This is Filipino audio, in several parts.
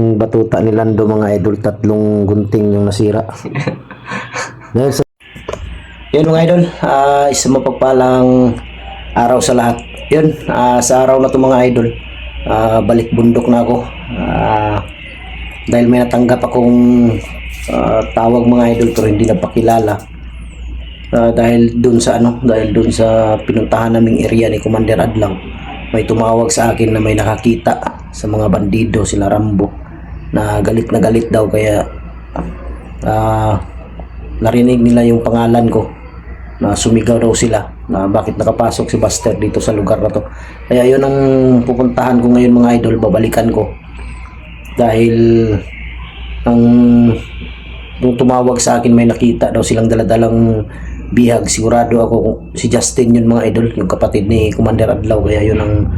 Yung batuta ni Lando mga idol, 3 gunting yung nasira. Dahil sa yun mga idol, isang mapagpalang araw sa lahat. Yun, sa araw na to mga idol, balik bundok na ako. Dahil may natanggap akong tawag mga idol pero hindi napakilala. Dahil dun sa pinuntahan naming area ni Commander Adlaw, may tumawag sa akin na may nakakita sa mga bandido, sila Rambo, na galit daw, kaya narinig nila yung pangalan ko, na sumigaw daw sila na bakit nakapasok si Buster dito sa lugar na to. Kaya yun ang pupuntahan ko ngayon mga idol, babalikan ko. Dahil nung tumawag sa akin may nakita daw silang daladalang bihag. Sigurado ako si Justin yun mga idol, yung kapatid ni Commander Adlaw. Kaya yun ang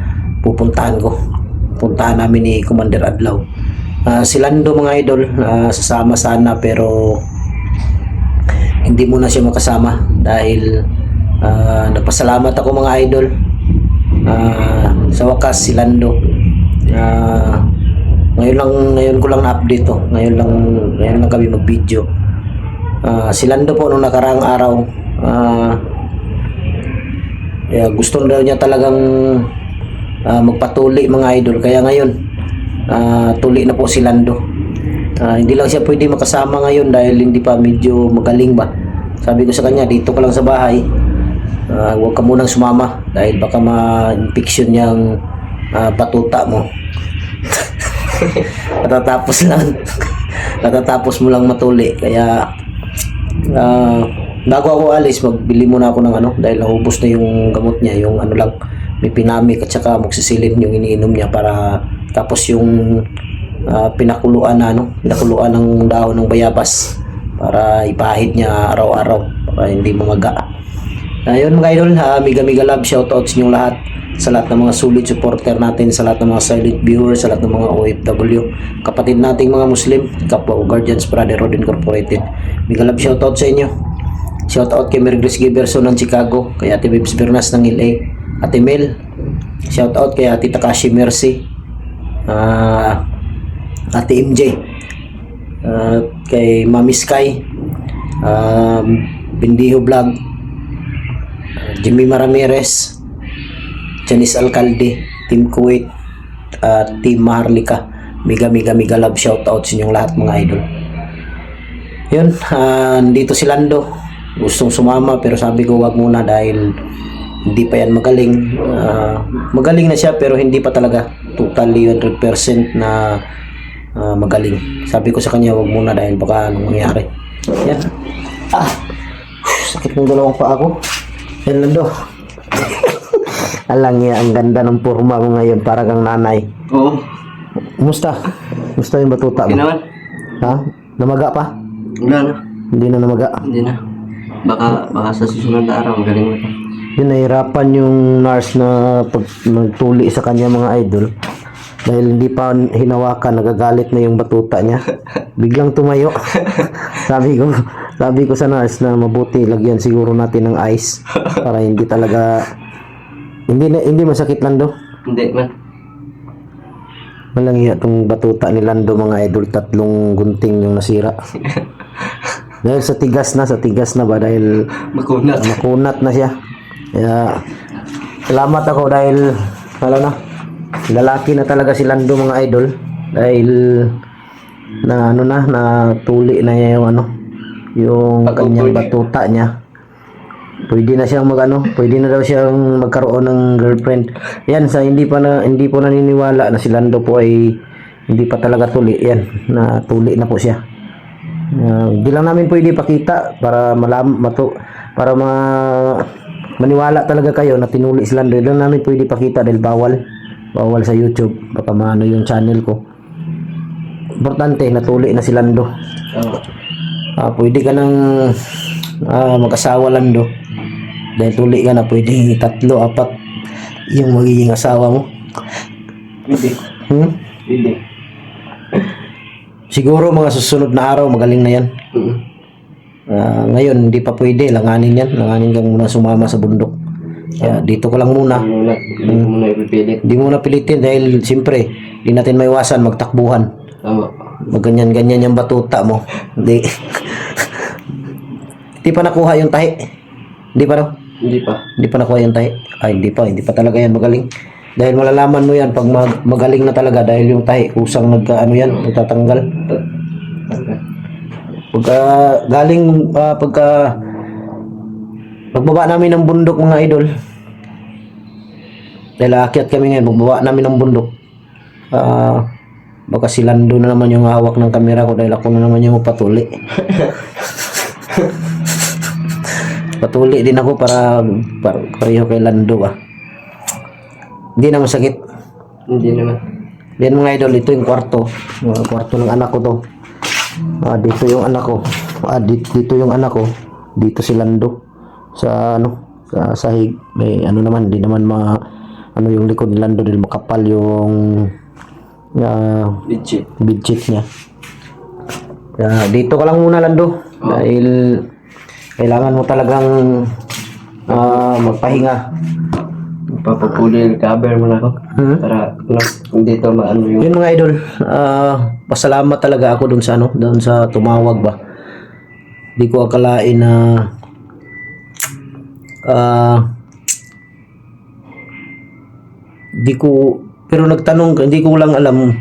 pupuntahan ko. Puntahan namin ni Commander Adlaw. Si Lando mga idol, sasama sana pero hindi muna siya makasama dahil nagpasalamat ako mga idol. Sa wakas si Lando, ngayon ko lang na-update to. Ngayon lang kami mag-video. Si Lando po nung nakaraang araw, gusto daw niya talagang magpatuli mga idol. Kaya ngayon, tuli na po si Lando. Hindi lang siya pwede makasama ngayon dahil hindi pa, medyo magaling ba. Sabi ko sa kanya, dito ka lang sa bahay, huwag ka munang sumama dahil baka ma-infection yung batuta mo. Natatapos mo lang matuli. Kaya bago ako alis, magbili muna ako ng dahil naubos na yung gamot niya, yung lang, may pinamik at saka moxicillin yung iniinom niya, para tapos yung pinakuluan ng dahon ng bayabas para ipahid niya araw-araw para hindi mamaga. Ayun mga idol, miga love, shoutout sa inyong lahat, sa lahat ng mga solid supporter natin, sa lahat ng mga silent viewers, sa lahat ng mga OFW, kapatid nating mga Muslim, kapwa Guardians Brotherhood Incorporated. Miga love, shoutout sa inyo. Shoutout kay Mergris Giberson ng Chicago, kay Ate Bibs Bernas ng LA, Ate Mel, shoutout kay Ate Takashi Mercy, Ate MJ, kay Mami Sky, Bindiho Vlog, Jimmy Ramirez, Janice Alcalde, Team Kuwait, Team Maharlika. Miga love, shoutout sa inyong lahat mga idol. Yun, dito si Lando, gustong sumama pero sabi ko wag muna dahil hindi pa yan magaling. Magaling na siya pero hindi pa talaga totally 100% na magaling. Sabi ko sa kanya wag muna dahil baka anong mangyari. Yan. Sakit ng dalawang paa ko. Yan Lando. Alang niya, ang ganda ng forma mo ngayon, para kang nanay. Oo. Kumusta? Kumusta yung batuta mo? Ginawan? Ha? Namaga pa? Wala na. Hindi na namaga? Hindi na. Baka sa susunod na araw, magaling mo ito. Yun, nahirapan yung nurse na pag nagtuli sa kanya mga idol. Dahil hindi pa hinawakan, nagagalit na yung batuta niya. Biglang tumayo. Sabi ko sa nurse na mabuti lagyan siguro natin ng ice para hindi talaga hindi masakit Lando. Hindi man. Malangiya itong batuta ni Lando mga idol, 3 gunting yung nasira. Dahil sa tigas na ba, dahil makunat na siya. Kaya salamat ako dahil lalaki na talaga si Lando mga idol, dahil na tuli na niya yung kanyang batuta niya. Pwede na siyang pwede na daw siyang magkaroon ng girlfriend. Yan, sa hindi po naniniwala na si Lando po ay hindi pa talaga tuli. Yan, na tuli na po siya. Hindi lang namin pwede pakita para maniwala talaga kayo na tinuli si Lando. Hindi lang namin pwede pakita dahil bawal sa YouTube, baka maano yung channel ko. Importante natuli na si Lando. Pwede ka nang mag-asawa Lando, dahil tuli ka na, pwede 3, 4 yung magiging asawa mo. Hindi. Siguro mga susunod na araw magaling na yan. Ngayon hindi pa pwede, langanin kang muna sumama sa bundok. Kaya dito ko lang muna. Hindi mo na ipipilit. Hindi mo na pilitin dahil siyempre hindi natin maiwasan magtakbuhan. Tama. Maganyan-ganyan yung batuta mo. Hindi. Hindi pa nakuha yung tahi. Hindi pa raw. Hindi pa. Hindi pa nakuha yung tahi. Ay, hindi pa talaga yan magaling. Dahil malalaman mo yan pag magaling na talaga dahil yung tahi kusang nagtatanggal. Okay. Pagka galing pagbaba namin ng bundok mga idol. Dahil aakyat kami ngayon, pagbaba namin ng bundok. Baka si Lando na naman yung hawak ng kamera ko dahil ako na naman yung patuli. Patuli din ako para pareho kay Lando ba. Hindi na masakit. Hindi naman. Yan mga idol, ito yung kwarto. Kwarto ng anak ko to. Dito yung anak ko. Dito yung anak ko. Dito si Lando. Sa sahig. May naman, hindi naman yung likod ni Lando dahil makapal yung bedsheet niya. Dito ka lang muna Lando. Dahil kailangan mo talagang magpahinga. Papapuli cover mo na ako. Para hindi to maano yung... Yun mga idol, pasalamat talaga ako doon sa tumawag ba. Di ko akalain na pero nagtanong, hindi ko lang alam.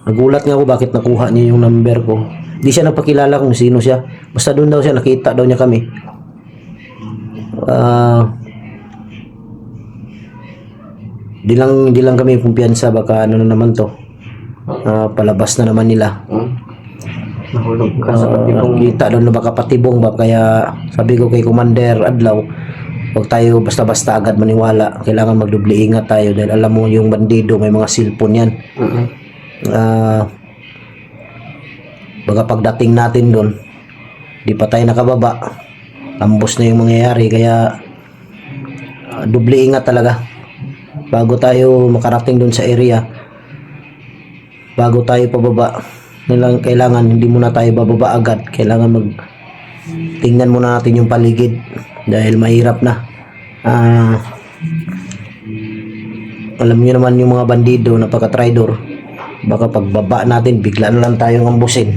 Nagulat nga ako bakit nakuha niya yung number ko. Di siya nagpakilala kung sino siya. Basta doon daw siya, nakita daw niya kami. Di lang kami kumpiyansa, baka ano na naman to. Palabas na naman nila. Nahulog ka sa patibong. Kita doon na baka patibong ba, kaya sabi ko kay Commander Adlaw, huwag tayo basta-basta agad maniwala. Kailangan magdubli ingat tayo dahil alam mo yung bandido may mga cellphone yan. Baga pagdating natin doon, di pa tayo nakababa, ambos na yung mangyayari, kaya dubli ingat talaga bago tayo makarating doon sa area. Bago tayo pababa, kailangan hindi muna tayo bababa agad. Kailangan tingnan muna natin yung paligid dahil mahirap na. Alam niyo naman yung mga bandido, napaka-traidor. Baka pagbaba natin bigla na lang tayong ambusin.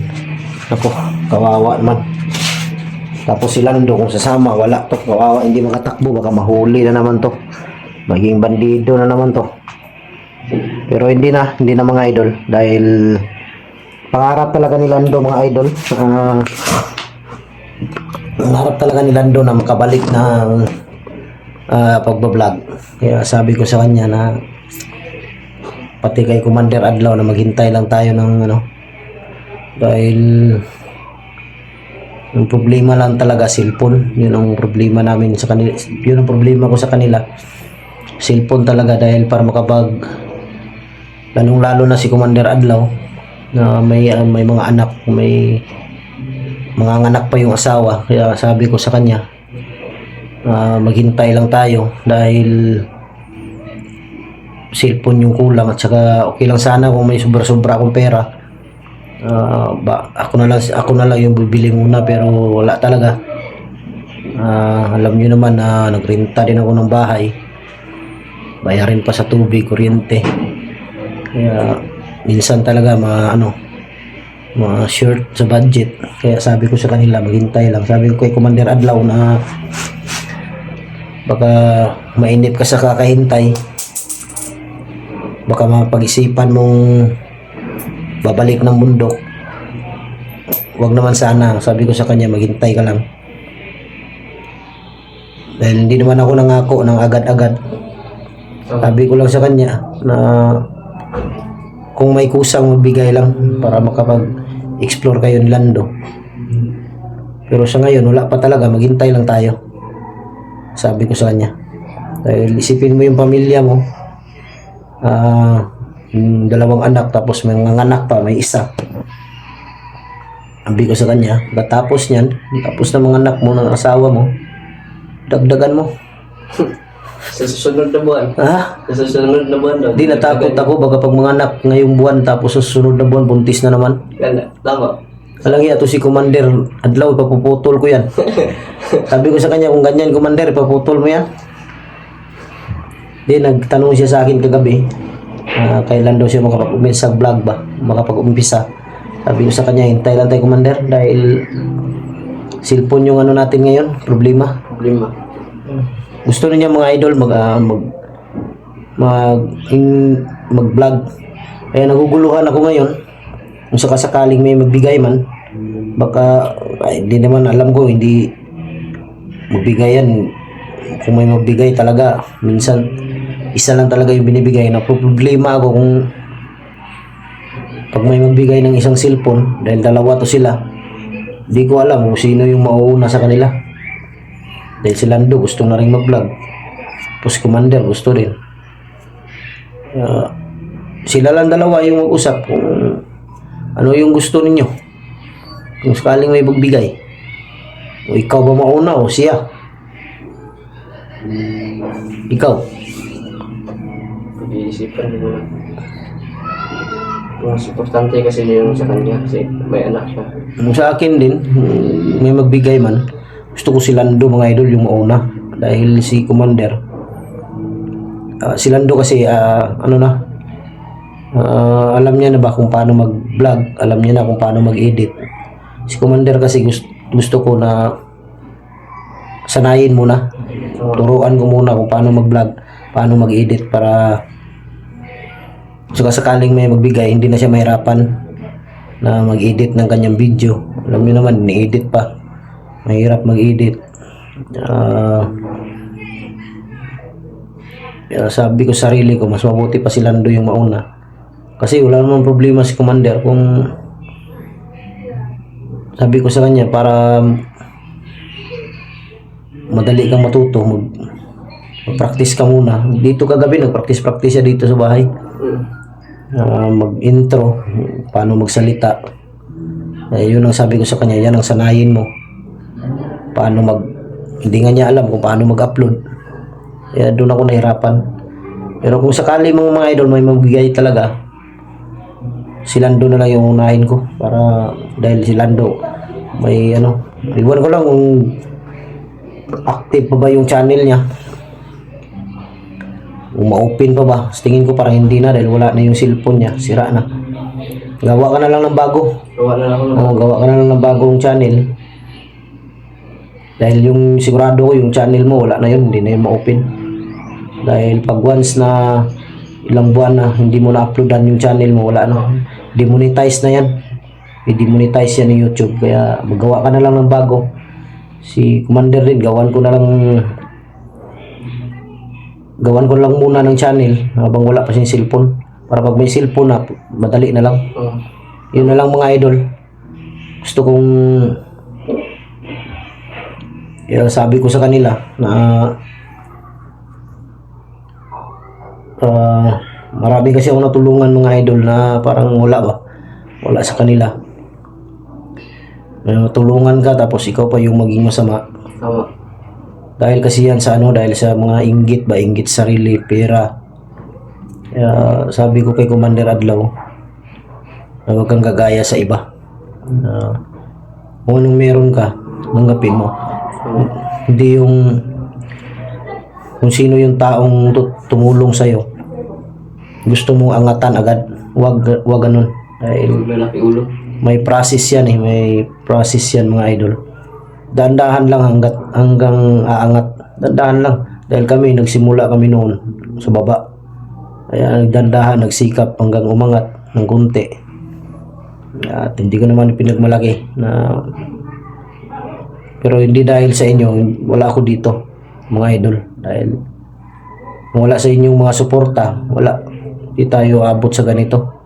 Ako, kawawa naman. Tapos si Lando kung sasama, wala to, kawawa, hindi makatakbo, baka mahuli na naman to. Maging bandido na naman to. Pero hindi na mga idol dahil pangarap talaga ni Lando mga idol. Pangarap talaga ni Lando na makabalik ng pagbablog. Kaya sabi ko sa kanya na pati kay Commander Adlaw na maghintay lang tayo ng dahil yung problema lang talaga cellphone. Yun ang problema namin sa kanila. Yun ang problema ko sa kanila. Cellphone talaga dahil para lalong-lalo na si Commander Adlaw na may mga anak, may mga anak pa yung asawa. Kaya sabi ko sa kanya maghintay lang tayo dahil cellphone yung kulang at saka okay lang sana kung may sobra-sobra akong pera. Ako na lang yung bibili muna pero wala talaga. Alam niyo naman na nagrenta din ako ng bahay. Bayarin pa sa tubig, kuryente. Kaya minsan talaga short sa budget. Kaya sabi ko sa kanila maghintay lang. Sabi ko kay Commander Adlaw na baka mainip ka sa kakahintay. Baka mapag-isipan mong babalik ng bundok. Wag naman sana. Sabi ko sa kanya maghintay ka lang. Dahil hindi naman ako nangako ng agad-agad. Sabi ko lang sa kanya na kung may kusang magbigay lang para makapag-explore kayo ni Lando. Pero sa ngayon wala pa talaga, maghintay lang tayo. Sabi ko sa kanya. Dahil isipin mo yung pamilya mo. Yung dalawang anak tapos may mga anak pa, may isa. Sabi ko sa kanya, tapos niyan, tapos ng mga anak mo, ng asawa mo, dagdagan mo. Sa susunod na buwan. Sa susunod na buwan daw. Di natakot ako baka pag mga anak ngayong buwan tapos sa susunod na buwan buntis na naman. Tama. Alang iya to si Commander Adlaw, ipapuputol ko yan. Sabi ko sa kanya, kung ganyan Commander, ipaputol mo yan. Di nagtanong siya sa akin kagabi. kailan daw siya makapag-umpisa sa vlog ba, makapag-umpisa. Sabi ko sa kanya, hintay lang tayo, Commander, dahil cellphone yung ano natin ngayon, problema. Gusto niya mga idol mag-vlog. Kaya naguguluhan ako ngayon kung sakasakaling may magbigay man, baka hindi naman alam ko, hindi magbigay yan. Kung may magbigay talaga, minsan isa lang talaga yung binibigay. Na problema ako kung pag may magbigay ng isang cellphone, dahil dalawa to sila, di ko alam kung sino yung mauuna sa kanila. Dahil si Lando gusto na rin mag-vlog, tapos Commander gusto rin. Sila lang dalawa yung mag-usap kung ano yung gusto ninyo, kung sakaling may magbigay, o ikaw ba mauna o siya. Ikaw Pag-iisipan ko lang. Mas importante kasi yung sa kanya kasi may anak siya. sa akin din, may magbigay man, gusto ko si Lando mga idol yung mauna, dahil si Commander si Lando kasi alam niya na ba kung paano mag-vlog, alam niya na kung paano mag-edit. Si Commander kasi gusto ko na sanayin muna, turuan ko muna kung paano mag-vlog, paano mag-edit, para sakaling may magbigay, hindi na siya mahirapan na mag-edit ng kanyang video. Alam niyo naman, ni-edit pa, mahirap mag-edit. Sabi ko sa sarili ko, mas mabuti pa si Lando yung mauna, kasi wala namang problema si Commander kung sabi ko sa kanya, para madali kang matuto, mag-practice ka muna. Dito kagabi nag-practice siya dito sa bahay, mag-intro, paano magsalita. Yun ang sabi ko sa kanya, yan ang sanayin mo, paano hindi nga niya alam kung paano mag-upload. Kaya doon ako nahirapan. Pero kung sakali mga idol may magbigay talaga, si Lando na lang yung unahin ko, para dahil si Lando may iwan ko lang kung active pa ba yung channel niya, kung ma-open pa ba. Tingin ko parang hindi na, dahil wala na yung cellphone niya, sira na. Gawa ka na lang ng bago. Gawa ka na lang ng bagong channel, dahil yung sigurado ko yung channel mo wala na yun, hindi na yun ma-open. Dahil pag once na ilang buwan na hindi mo na-uploadan yung channel mo, wala na, demonetize na yan, i-demonetize yan ng YouTube. Kaya magawa ka na lang ng bago. Si Commander din, gawan ko lang muna ng channel habang wala pa siyang cellphone, para pag may cellphone na, madali na lang. Yun na lang mga idol. Gusto kong sabi ko sa kanila na marami kasi ako natulungan mga idol na parang wala sa kanila. Tulungan ka tapos ikaw pa yung maging masama. Dahil kasi yan sa dahil sa mga inggit sarili, pera. Kaya sabi ko kay Commander Adlaw na huwag kang gagaya sa iba. Kung anong meron ka, tanggapin mo. Hindi yung kung sino yung taong tumulong sa'yo, gusto mo angatan agad. Wag ganun. Dahil Lalaki ulo. may process yan may process yan mga idol. Dahan-dahan lang hanggang aangat. Dahan-dahan lang. Dahil nagsimula kami noon sa baba. Kaya nagdandahan, nagsikap hanggang umangat ng kunti. At hindi ko naman pinagmalaki na, pero hindi dahil sa inyo wala ako dito mga idol. Dahil kung wala sa inyong mga suporta, di tayo abot sa ganito.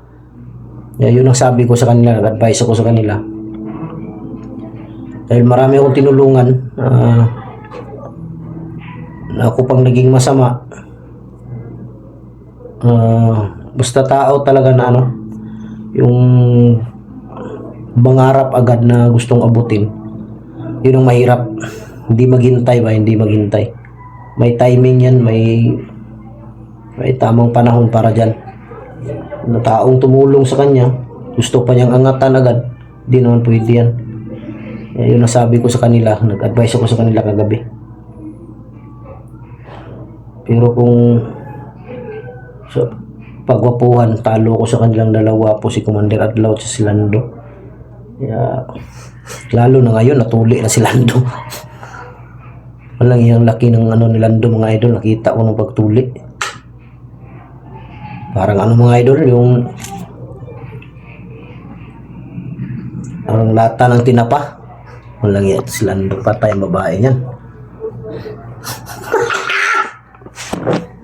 Yun ang sabi ko sa kanila, nag-advise ako sa kanila. Dahil marami akong tinulungan, na ako pang naging masama. Basta tao talaga na yung mangarap agad na gustong abutin, yun ang mahirap. Hindi maghintay. May timing yan, may tamang panahon para dyan. Na taong tumulong sa kanya, gusto pa niyang angatan agad, di naman pwede yan. Yun ang sabi ko sa kanila, nag-advise ako sa kanila kagabi. Pero kung pagwapuhan. Talo ko sa kanilang dalawa po, si Commander Adlaw at si Lando. Kaya, lalo na ngayon, natuli na si Lando. Walang yung laki ng ano ni Lando, mga idol. Nakita ko ng pagtuli. Parang ano mga idol, yung ang lata ng tinapa. Walang yan, si Lando, patay ang babae niyan.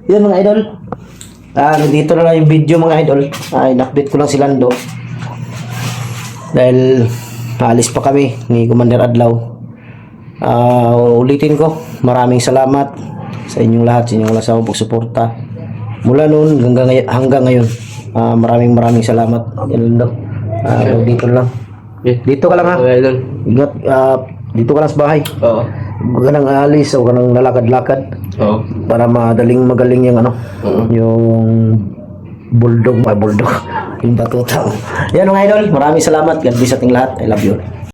Yan mga idol. Dito na lang yung video mga idol. Inupdate ko lang si Lando. Dahil alis pa kami ni Commander Adlaw. Ulitin ko, maraming salamat sa inyong lahat, sa inyong lasawang pagsuporta. Mula noon hanggang ngayon. Maraming salamat. Yan Lando. Dito lang. Dito ka lang ha. Okay, idol. Ingat, dito ka lang sa bahay. Oo. Huwag ka nang aalis o ka nang lalakad-lakad Oo. para magaling yung ano, yung bulldog, yung batuta. Yan mga idol, maraming salamat. God bless ating lahat. I love you all.